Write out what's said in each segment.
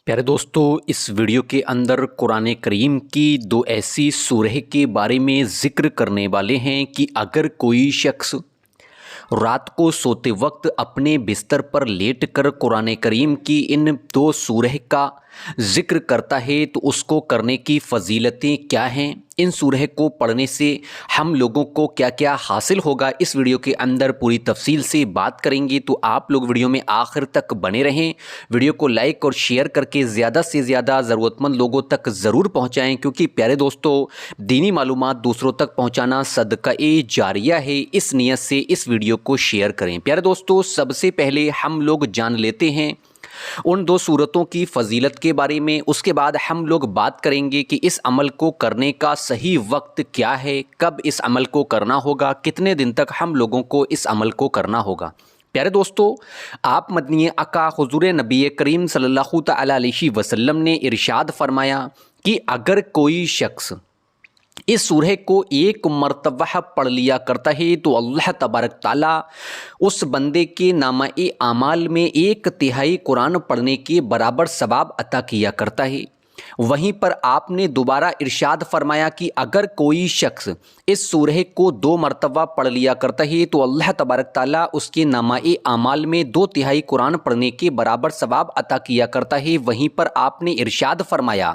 پیارے دوستو، اس ویڈیو کے اندر قرآن کریم کی دو ایسی سورہ کے بارے میں ذکر کرنے والے ہیں کہ اگر کوئی شخص رات کو سوتے وقت اپنے بستر پر لیٹ کر قرآن کریم کی ان دو سورہ کا ذکر کرتا ہے تو اس کو کرنے کی فضیلتیں کیا ہیں، ان سورہ کو پڑھنے سے ہم لوگوں کو کیا کیا حاصل ہوگا، اس ویڈیو کے اندر پوری تفصیل سے بات کریں گے۔ تو آپ لوگ ویڈیو میں آخر تک بنے رہیں، ویڈیو کو لائک اور شیئر کر کے زیادہ سے زیادہ ضرورت مند لوگوں تک ضرور پہنچائیں، کیونکہ پیارے دوستو، دینی معلومات دوسروں تک پہنچانا صدقہ جاریہ ہے، اس نیت سے اس ویڈیو کو شیئر کریں۔ پیارے دوستو، سب سے پہلے ہم لوگ جان لیتے ہیں ان دو صورتوں کی فضیلت کے بارے میں، اس کے بعد ہم لوگ بات کریں گے کہ اس عمل کو کرنے کا صحیح وقت کیا ہے، کب اس عمل کو کرنا ہوگا، کتنے دن تک ہم لوگوں کو اس عمل کو کرنا ہوگا۔ پیارے دوستو، آپ مدنی آقا حضور نبی کریم صلی اللہ تعالی علیہ وسلم نے ارشاد فرمایا کہ اگر کوئی شخص اس سورہ کو ایک مرتبہ پڑھ لیا کرتا ہے تو اللہ تبارک تعالیٰ اس بندے کے نامہ اعمال میں 1/3 قرآن پڑھنے کے برابر ثواب عطا کیا کرتا ہے۔ وہیں پر آپ نے دوبارہ ارشاد فرمایا کہ اگر کوئی شخص اس سورہ کو 2 مرتبہ پڑھ لیا کرتا ہے تو اللہ تبارک تعالیٰ اس کے نامہ اعمال میں 2/3 قرآن پڑھنے کے برابر ثواب عطا کیا کرتا ہے۔ وہیں پر آپ نے ارشاد فرمایا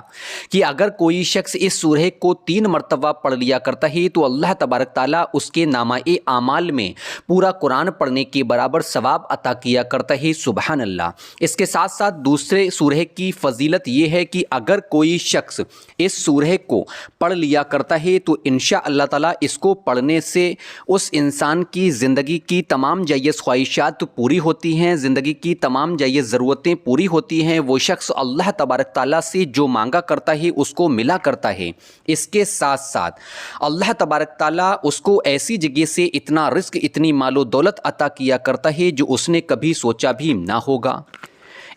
کہ اگر کوئی شخص اس سورہ کو 3 مرتبہ پڑھ لیا کرتا ہے تو اللہ تبارک تعالیٰ اس کے نامہ اعمال میں پورا قرآن پڑھنے کے برابر ثواب عطا کیا کرتا ہے۔ سبحان اللہ۔ اس کے ساتھ ساتھ دوسرے سورہ کی فضیلت یہ ہے کہ اگر کوئی شخص اس سورہ کو پڑھ لیا کرتا ہے تو انشاء اللہ تعالیٰ اس کو پڑھنے سے اس انسان کی زندگی کی تمام جائز خواہشات پوری ہوتی ہیں، زندگی کی تمام جائز ضرورتیں پوری ہوتی ہیں، وہ شخص اللہ تبارک تعالیٰ سے جو مانگا کرتا ہے اس کو ملا کرتا ہے۔ اس کے ساتھ ساتھ اللہ تبارک تعالیٰ اس کو ایسی جگہ سے اتنا رزق، اتنی مال و دولت عطا کیا کرتا ہے جو اس نے کبھی سوچا بھی نہ ہوگا۔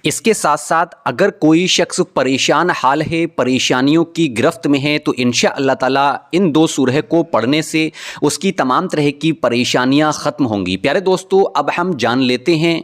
اس کے ساتھ ساتھ اگر کوئی شخص پریشان حال ہے، پریشانیوں کی گرفت میں ہے، تو انشاء اللہ تعالیٰ ان 2 سورہ کو پڑھنے سے اس کی تمام طرح کی پریشانیاں ختم ہوں گی۔ پیارے دوستو، اب ہم جان لیتے ہیں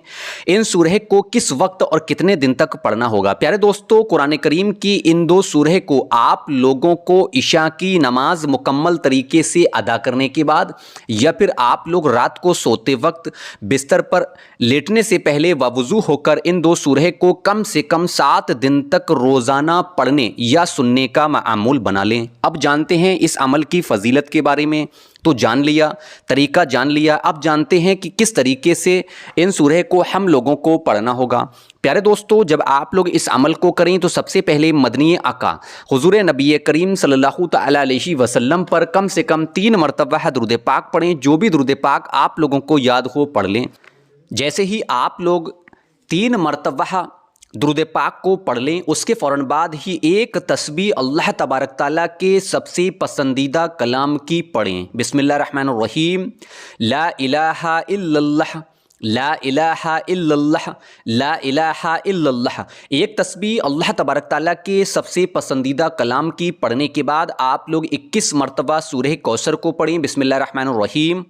ان سورہ کو کس وقت اور کتنے دن تک پڑھنا ہوگا۔ پیارے دوستو، قرآن کریم کی ان 2 سورہ کو آپ لوگوں کو عشاء کی نماز مکمل طریقے سے ادا کرنے کے بعد یا پھر آپ لوگ رات کو سوتے وقت بستر پر لیٹنے سے پہلے وضو ہو کر ان 2 سورہ کو کم سے کم 7 دن تک روزانہ پڑھنے یا سننے کا معمول بنا لیں۔ اب جانتے ہیں اس عمل کی فضیلت کے بارے میں، تو جان لیا، طریقہ جان لیا، اب جانتے ہیں کہ کس طریقے سے ان سورہ کو ہم لوگوں کو پڑھنا ہوگا۔ پیارے دوستو، جب آپ لوگ اس عمل کو کریں تو سب سے پہلے مدنی آقا حضور نبی کریم صلی اللہ تعالی علیہ وسلم پر کم سے کم 3 مرتبہ درود پاک پڑھیں، جو بھی درود پاک آپ لوگوں کو یاد ہو پڑھ لیں۔ جیسے ہی آپ لوگ 3 مرتبہ درود پاک کو پڑھ لیں، اس کے فوراً بعد ہی ایک تسبیح اللہ تبارک تعالیٰ کے سب سے پسندیدہ کلام کی پڑھیں۔ بسم اللہ الرحمن الرحیم، لا الہ الا اللہ، لا الہ الا اللہ، لا الہ الا اللہ۔ ایک تسبیح اللہ تبارک تعالیٰ کے سب سے پسندیدہ کلام کی پڑھنے کے بعد آپ لوگ 21 مرتبہ سورہ کوثر کو پڑھیں۔ بسم اللہ الرحمن الرحیم،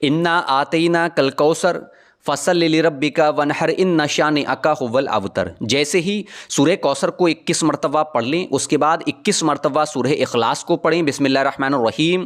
انا آتیناک الکوثر فصل لربک وانحر ان شانئک هو الابتر۔ جیسے ہی سورہ کوثر کو 21 مرتبہ پڑھ لیں، اس کے بعد 21 مرتبہ سورہ اخلاص کو پڑھیں۔ بسم اللہ الرحمن الرحیم،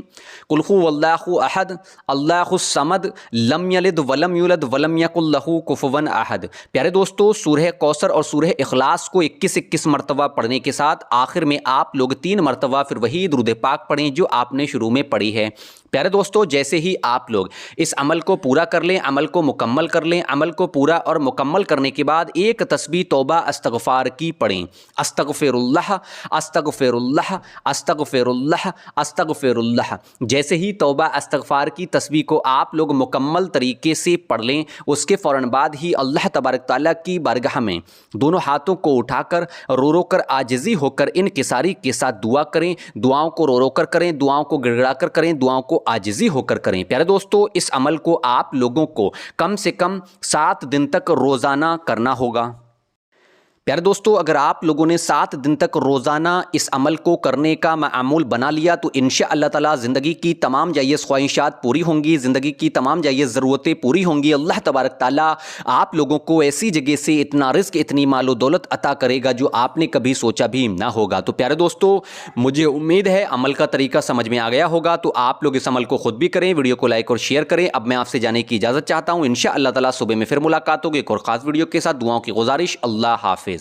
قل هو اللہ احد اللہ الصمد لم یلد ولم یولد ولم یکن لہ کفوا احد۔ پیارے دوستو، سورہ کوثر اور سورہ اخلاص کو 21 مرتبہ پڑھنے کے ساتھ آخر میں آپ لوگ 3 مرتبہ پھر وہی درود پاک پڑھیں جو آپ نے شروع میں پڑھی ہے۔ پیارے دوستو، جیسے ہی آپ لوگ اس عمل کو پورا کر لیں، عمل کو مکمل کر لیں، عمل کو پورا اور مکمل کرنے کے بعد ایک تسبیح توبہ استغفار کی پڑھیں۔ استغفر اللہ، استغفر اللہ، استغفر اللہ، استغفر اللہ۔ جیسے ہی توبہ استغفار کی تسبیح کو آپ لوگ مکمل طریقے سے پڑھ لیں، اس کے فوراً بعد ہی اللہ تبارک تعالیٰ کی بارگاہ میں دونوں ہاتھوں کو اٹھا کر رو رو کر عاجزی ہو کر انکساری کے ساتھ دعا کریں۔ دعاؤں کو رو رو کر کریں، دعاؤں کو گڑ گڑا کر کریں، دعاؤں کو عاجزی ہو کر کریں۔ پیارے دوستو، اس عمل کو آپ لوگوں کو کم سے کم 7 دن تک روزانہ کرنا ہوگا۔ پیارے دوستو، اگر آپ لوگوں نے 7 دن تک روزانہ اس عمل کو کرنے کا معمول بنا لیا تو انشاءاللہ تعالی زندگی کی تمام جائز خواہشات پوری ہوں گی، زندگی کی تمام جائز ضرورتیں پوری ہوں گی۔ اللہ تبارک تعالیٰ آپ لوگوں کو ایسی جگہ سے اتنا رزق، اتنی مال و دولت عطا کرے گا جو آپ نے کبھی سوچا بھی نہ ہوگا۔ تو پیارے دوستو، مجھے امید ہے عمل کا طریقہ سمجھ میں آ گیا ہوگا، تو آپ لوگ اس عمل کو خود بھی کریں، ویڈیو کو لائک اور شیئر کریں۔ اب میں آپ سے جانے کی اجازت چاہتا ہوں، انشاءاللہ تعالی صبح میں پھر ملاقات ہوگی ایک اور خاص ویڈیو کے ساتھ۔ دعاؤں کی گزارش، اللہ حافظ۔